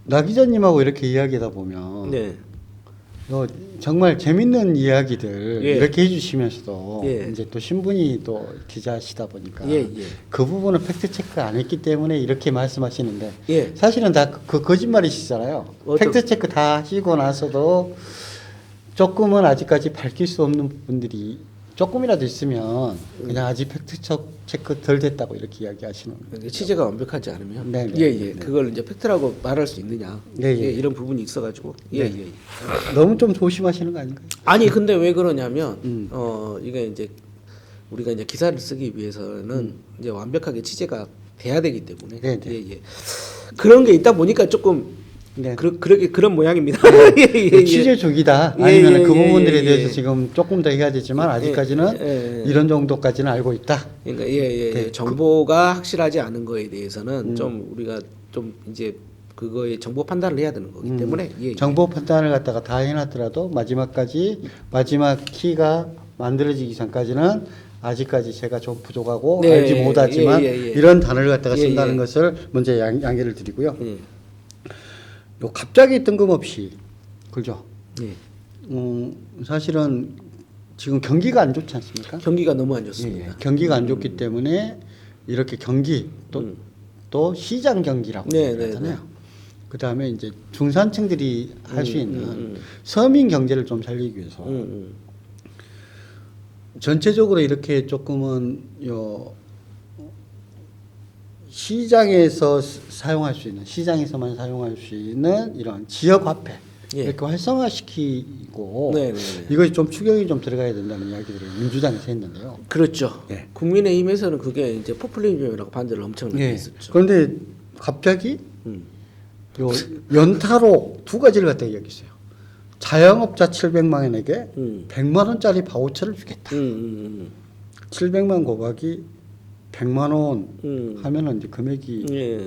나 기자님하고 이렇게 이야기하다 보면 네. 정말 재밌는 이야기들 예. 이렇게 해주시면서도 예. 이제 또 신분이 또 기자시다 보니까 예, 예. 그 부분은 팩트 체크 안 했기 때문에 이렇게 말씀하시는데 예. 사실은 다 그 거짓말이시잖아요. 팩트 체크 다 하시고 나서도 조금은 아직까지 밝힐 수 없는 부분들이 조금이라도 있으면 그냥 아직 팩트 체크 덜 됐다고 이렇게 이야기하시는 거예요. 취재가 완벽하지 않으면 네, 네. 예예 그걸 이제 팩트라고 말할 수 있느냐 네, 예. 예, 이런 부분이 있어가지고 예예 네. 너무 좀 조심하시는 거 아닌가요? 아니 근데 왜 그러냐면 음. 이게 이제 우리가 이제 기사를 쓰기 위해서는 이제 완벽하게 취재가 돼야 되기 때문에 네, 네. 예예 그런 게 있다 보니까 조금 네. 그런 모양입니다. 예, 예, 예. 취재 중이다. 예, 아니면 예, 그 예, 부분들에 예, 대해서 예. 지금 조금 더 해야 되지만 아직까지는 예, 예. 이런 정도까지는 알고 있다. 그러니까 예 네. 정보가 확실하지 않은 거에 대해서는 좀 우리가 좀 이제 그거에 정보 판단을 해야 되는 거기 때문에 예, 예. 정보 판단을 갖다가 다 해놨더라도 마지막까지 마지막 키가 만들어지기 전까지는 아직까지 제가 좀 부족하고 네, 알지 못하지만 예, 예, 예. 이런 단어를 갖다가 예, 쓴다는 예. 것을 먼저 양해를 드리고요. 예. 요 갑자기 뜬금없이 그죠? 예. 사실은 지금 경기가 안 좋지 않습니까? 경기가 너무 안 예, 좋습니다. 예. 경기가 안 좋기 때문에 이렇게 경기 또 시장 경기라고 네, 하잖아요. 네, 네. 그 다음에 이제 중산층들이 할 수 있는 음. 서민 경제를 좀 살리기 위해서 전체적으로 이렇게 조금은 시장에서 사용할 수 있는 시장에서만 사용할 수 있는 이런 지역 화폐 예. 이렇게 활성화시키고 네, 네, 네. 이것이 좀 추경이 좀 들어가야 된다는 이야기들을 민주당에서 했는데요. 그렇죠. 예. 국민의힘에서는 그게 이제 포퓰리즘이라고 반대를 엄청나게 예. 했었죠. 그런데 갑자기 음. 요 연타로 두 가지를 갖다 이야기했어요. 자영업자 700만 원에게 100만 원짜리 바우처를 주겠다. 700만 곱하기 100만 원 하면은 이제 금액이 예.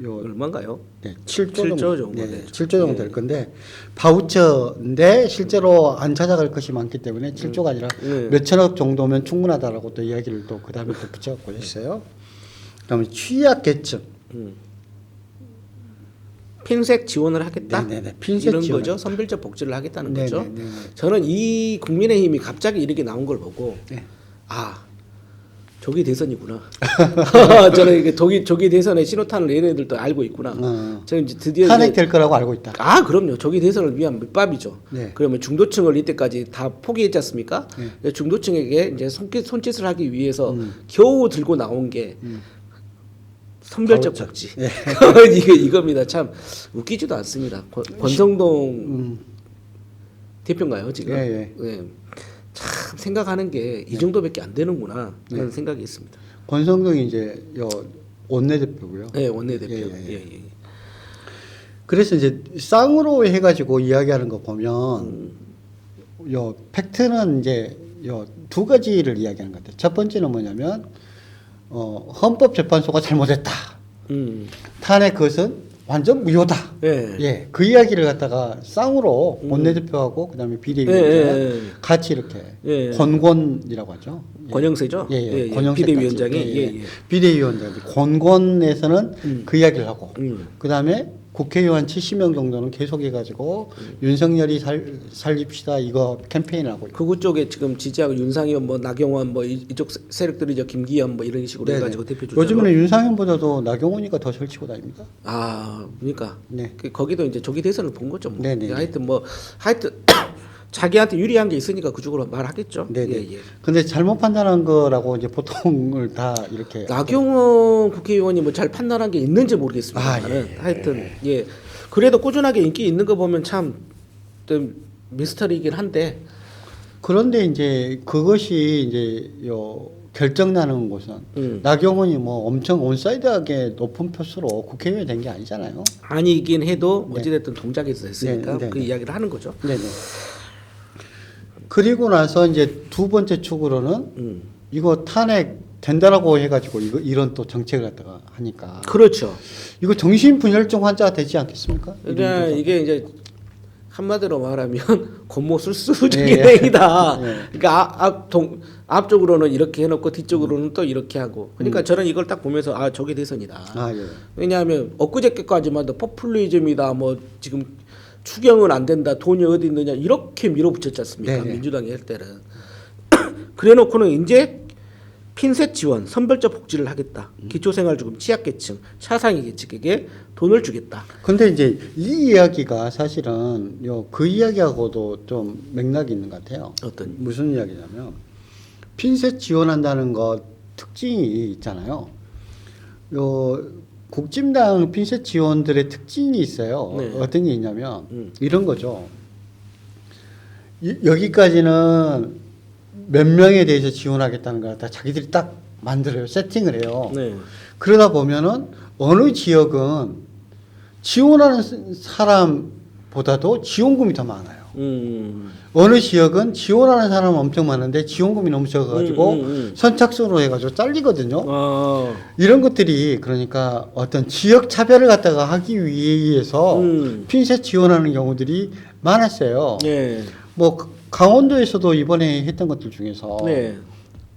요 얼마인가요? 네, 7조 7조 정도, 정도 네, 되죠. 7조 정도 예. 될 건데 바우처인데 실제로 안 찾아갈 것이 많기 때문에 7조가 아니라 예. 몇천억 정도면 충분하다라고 또 이야기를 또 그다음에 또 붙여갖고 했어요. 그다음에 취약계층 핀셋 지원을 하겠다. 네네네. 핀셋 이런 지원. 거죠. 선별적 복지를 하겠다는 네네네. 거죠. 저는 이 국민의힘이 갑자기 이렇게 나온 걸 보고 네. 아 조기 대선이구나. 저는 이게 조기 대선의 신호탄을 얘네들도 알고 있구나. 저는 이제 드디어 탄핵될 거라고 알고 있다. 아 그럼요. 조기 대선을 위한 밑밥이죠. 네. 그러면 중도층을 이때까지 다 포기했지 않습니까? 네. 중도층에게 이제 손짓을 하기 위해서 겨우 들고 나온 게 선별적 바우처. 복지. 예. 이겁니다. 참 웃기지도 않습니다. 권성동 대표인가요 지금? 예, 예. 참 생각하는 게 이 정도밖에 안 되는구나 그런 생각이 있습니다. 권성동이 이제 원내대표고요. 네, 원내대표. 예, 예, 예, 예. 예. 그래서 이제 쌍으로 해가지고 이야기하는 거 보면 요 팩트는 이제 요 두 가지를 이야기하는 것 같아요. 첫 번째는 뭐냐면 헌법재판소가 잘못했다. 탄핵 그것은 완전 무효다. 예. 예, 그 이야기를 갖다가 쌍으로 원내대표하고 그다음에 비대위원장 예. 같이 이렇게 예. 권권이라고 하죠. 권영세죠? 예, 예. 권영세 비대위원장이 같이. 예, 예. 비대위원장 권권에서는 그 이야기를 하고 음. 그다음에 국회의원 70명 정도는 계속 해가지고 윤석열이 살립시다 이거 캠페인을 하고 있고 극우 쪽에 지금 지지하고 윤상현 뭐 나경원 뭐 이쪽 세력들이죠. 김기현 뭐 이런 식으로 네네. 해가지고 대표 주자로. 요즘에는 윤상현보다도 나경원이가 더 설치고 다닙니다. 아, 그러니까 네. 거기도 이제 조기 대선을 본 거죠. 뭐. 네네. 하여튼 자기한테 유리한 게 있으니까 그쪽으로 말하겠죠. 네네. 예, 예. 근데 잘못 판단한 거라고 이제 보통을 다 이렇게 나경원 국회의원이 뭐 잘 판단한 게 있는지 모르겠습니다. 아, 예, 나는. 하여튼 예. 그래도 꾸준하게 인기 있는 거 보면 참 좀 미스터리이긴 한데. 그런데 이제 그것이 이제 결정 나는 곳은 나경원이 뭐 엄청 온사이드하게 높은 표수로 국회의원이 된 게 아니잖아요. 아니긴 해도 어찌됐든 동작에서 했으니까 네, 네, 그 네. 이야기를 하는 거죠. 네네. 그리고 나서 이제 두 번째 축으로는 이거 탄핵 된다라고 해가지고 이런 또 정책을 갖다가 하니까 그렇죠. 이거 정신분열증 환자가 되지 않겠습니까? 그러니까 이게 이제 한마디로 말하면 권모 술수적인 행위다. 그러니까 앞쪽으로는 이렇게 해놓고 뒤쪽으로는 또 이렇게 하고. 그러니까 저는 이걸 딱 보면서 아 저게 대선이다. 왜냐하면 엊그저께까지만 해도 포퓰리즘이다. 뭐 지금 추경은 안 된다. 돈이 어디 있느냐 이렇게 밀어붙였지 않습니까? 민주당이 할 때는. 그래놓고는 이제 핀셋 지원, 선별적 복지를 하겠다. 기초생활주금 취약계층, 차상위 계층에게 돈을 주겠다. 근데 이제 이 이야기가 사실은 그 이야기하고도 좀 맥락이 있는 것 같아요. 어떤? 무슨 이야기냐면 핀셋 지원한다는 것 특징이 있잖아요. 국진당 핀셋 지원들의 특징이 있어요. 네. 어떤 게 있냐면 이런 거죠. 여기까지는 몇 명에 대해서 지원하겠다는 걸 다 자기들이 딱 만들어요. 세팅을 해요. 네. 그러다 보면은 어느 지역은 지원하는 사람보다도 지원금이 더 많아요. 어느 지역은 지원하는 사람은 엄청 많은데 지원금이 너무 적어가지고 선착순으로 해가지고 잘리거든요. 이런 것들이 그러니까 어떤 지역 차별을 갖다가 하기 위해서 핀셋 지원하는 경우들이 많았어요. 네. 뭐 강원도에서도 이번에 했던 것들 중에서 네.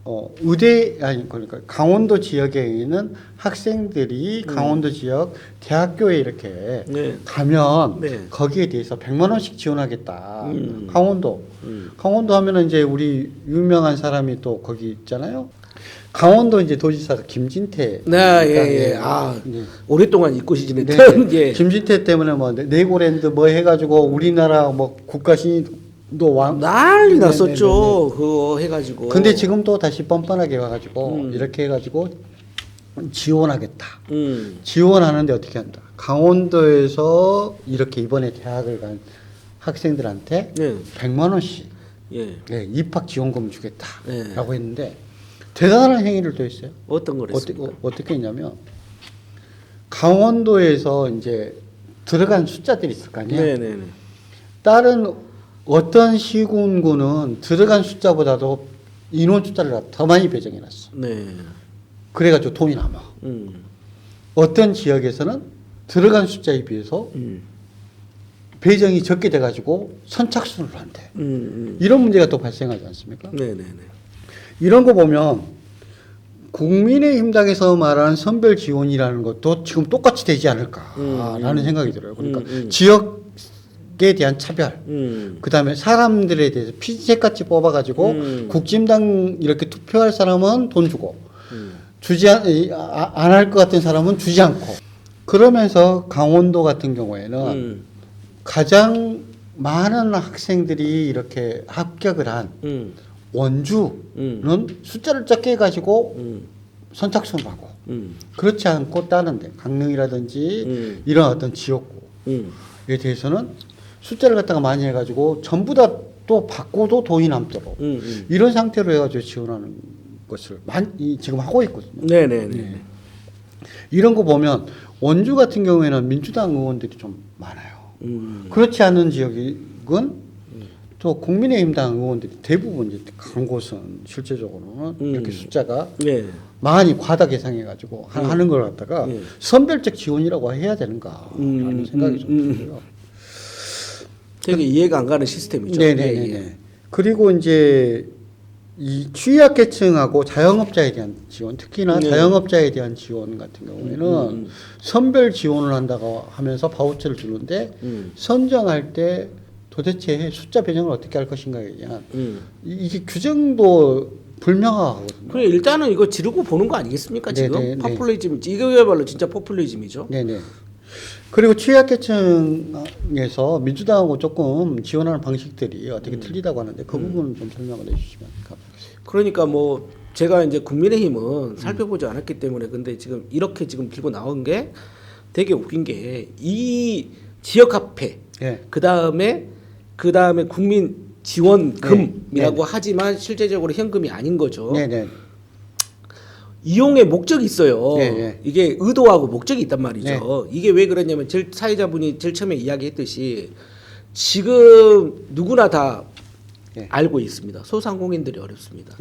그러니까 강원도 지역에 있는 학생들이 강원도 지역 대학교에 이렇게 네. 가면 네. 거기에 대해서 100만 원씩 지원하겠다. 강원도 하면은 이제 우리 유명한 사람이 또 거기 있잖아요. 강원도 이제 도지사 김진태. 네, 예. 오랫동안 잊고 지냈던 예. 김진태 때문에 뭐 네고랜드 뭐 해가지고 우리나라 뭐 국가신도 난리 났었죠. 그거 해가지고. 근데 지금 또 다시 뻔뻔하게 와가지고 이렇게 해가지고 지원하겠다. 지원하는데 어떻게 한다. 강원도에서 이렇게 이번에 대학을 간 학생들한테 100만 원씩 입학 지원금 주겠다라고 했는데 대단한 행위를 또 했어요. 어떤 걸 했습니까? 어떻게 했냐면 강원도에서 이제 들어간 숫자들이 있을 거 아니에요. 네네네. 다른 어떤 시군구는 들어간 숫자보다도 인원 숫자를 더 많이 배정해놨어. 네. 그래가지고 돈이 남아. 어떤 지역에서는 들어간 숫자에 비해서 배정이 적게 돼가지고 선착순을 한대. 이런 문제가 또 발생하지 않습니까? 네네네. 이런 거 보면 국민의힘당에서 말하는 선별 지원이라는 것도 지금 똑같이 되지 않을까라는 생각이 들어요. 그러니까 지역에 대한 차별, 그 다음에 사람들에 대해서 피지색같이 뽑아가지고 국진당 이렇게 투표할 사람은 돈 주고 주지 안 할 것 같은 사람은 주지 않고 그러면서 강원도 같은 경우에는 가장 많은 학생들이 이렇게 합격을 한 원주는 숫자를 적게 해가지고 선착순을 하고 그렇지 않고 다른데 강릉이라든지 이런 어떤 지역구에 대해서는 숫자를 갖다가 많이 해가지고 전부 다 또 받고도 돈이 남도록 이런 상태로 해가지고 지원하는 것을 지금 하고 있거든요. 네네네. 이런 거 보면 원주 같은 경우에는 민주당 의원들이 좀 많아요. 그렇지 않은 지역은 또 국민의힘당 의원들이 대부분 이제 간 곳은 실제적으로는 이렇게 숫자가 많이 과다 계상해가지고 하는 걸 갖다가 선별적 지원이라고 해야 되는가라는 생각이 좀 들어요. 되게 이해가 안 가는 시스템이죠. 네네네. 그리고 이제 이 취약계층하고 자영업자에 대한 지원, 특히나 자영업자에 대한 지원 같은 경우에는 선별 지원을 한다고 하면서 바우처를 주는데 선정할 때 도대체 숫자 배정을 어떻게 할 것인가에 대한 이게 규정도 불명확하거든요. 그래 일단은 이거 지르고 보는 거 아니겠습니까 지금? 포퓰리즘 이거야말로 진짜 포퓰리즘이죠. 네네. 그리고 취약계층에서 민주당하고 조금 지원하는 방식들이 어떻게 틀리다고 하는데 그 부분은 좀 설명을 해주시면 감사하겠습니다. 그러니까 뭐 제가 이제 국민의힘은 살펴보지 않았기 때문에 근데 지금 이렇게 지금 들고 나온 게 되게 웃긴 게 이 지역화폐 그 다음에 국민 지원금이라고 하지만 실제적으로 현금이 아닌 거죠. 네네. 이용의 목적이 있어요. 이게 의도하고 목적이 있단 말이죠. 이게 왜 그러냐면 사회자분이 제일 처음에 이야기했듯이 지금 누구나 다 알고 있습니다. 소상공인들이 어렵습니다.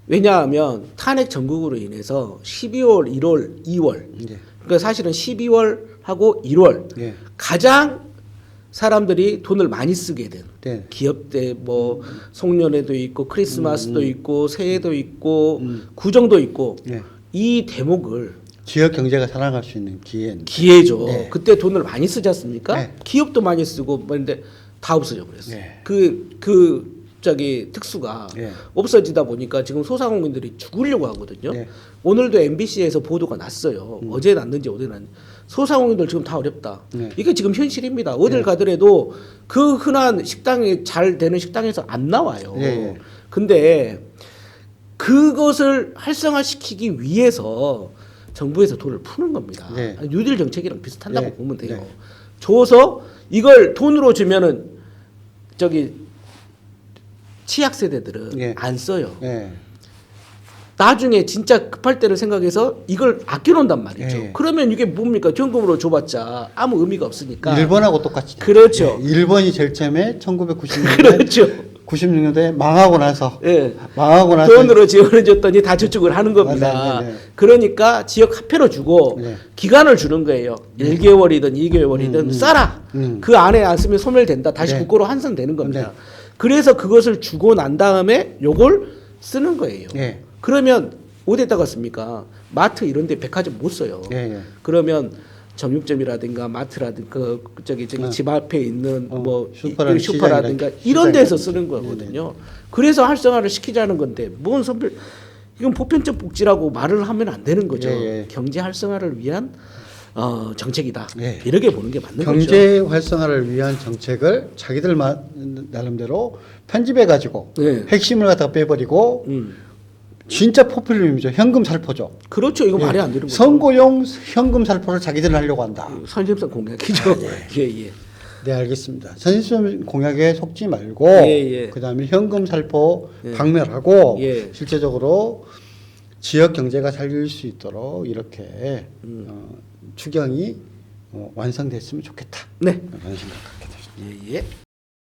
왜냐하면 탄핵 전국으로 인해서 12월, 1월, 2월 그러니까 사실은 12월하고 1월 가장 사람들이 돈을 많이 쓰게 된 네. 기업 때 뭐 송년회도 있고 크리스마스도 있고 새해도 있고 구정도 있고 네. 이 대목을 지역 경제가 살아갈 수 있는 기회인데. 기회죠. 네. 그때 돈을 많이 쓰지 않습니까? 네. 기업도 많이 쓰고 그런데 다 없어져 버렸어요. 네. 그 저기 특수가 네. 없어지다 보니까 지금 소상공인들이 죽으려고 하거든요. 네. 오늘도 MBC에서 보도가 났어요. 어제 났는지 어제 났는지. 소상공인들 지금 다 어렵다. 네. 이게 지금 현실입니다. 어딜 가더라도 그 흔한 식당이 잘 되는 식당에서 안 나와요. 네. 근데 그것을 활성화시키기 위해서 정부에서 돈을 푸는 겁니다. 네. 뉴딜 정책이랑 비슷한다고 네. 보면 돼요. 네. 줘서 이걸 돈으로 주면은 저기 취약 세대들은 네. 안 써요. 네. 나중에 진짜 급할 때를 생각해서 이걸 아껴놓는단 말이죠. 네. 그러면 이게 뭡니까? 현금으로 줘봤자 아무 의미가 없으니까. 일본하고 똑같이. 그렇죠. 네. 일본이 제일 처음에 1996년에 그렇죠. 96년도에 망하고 나서 예. 망하고 나서 돈으로 지원을 줬더니 다 저축을 하는 겁니다. 맞아요. 네, 네. 그러니까 지역 화폐로 주고 네. 기간을 주는 거예요. 1개월이든 2개월이든 써라. 그 안에 안 쓰면 소멸된다. 다시 네. 국고로 환산되는 겁니다. 네. 그래서 그것을 주고 난 다음에 요걸 쓰는 거예요. 네. 그러면 어디에다가 씁니까? 마트 이런 데 백화점 못 써요. 네, 네. 그러면 정육점이라든가 마트라든가 저기 집 앞에 있는 뭐 슈퍼라든가 슈퍼라든가 시장이나 이런 데서 쓰는 거거든요. 그래서 활성화를 시키자는 건데 뭔 선별 이건 보편적 복지라고 말을 하면 안 되는 거죠. 예, 예. 경제 활성화를 위한 정책이다. 예. 이렇게 보는 게 맞는 거죠. 경제 활성화를 위한 정책을 자기들 나름대로 편집해 가지고 네. 핵심을 갖다가 빼버리고 진짜 포퓰리즘이죠. 현금 살포죠. 그렇죠. 이거 말이 안 되는 거죠. 선거용 현금 살포를 자기들은 하려고 한다. 선심성 공약이죠. 예, 예. 네, 알겠습니다. 선심 공약에 속지 말고 예. 그다음에 현금 살포 박멸하고 예. 실제적으로 지역 경제가 살릴 수 있도록 이렇게 추경이 완성됐으면 좋겠다. 네. 그런 생각 갖게 됐습니다. 예, 예.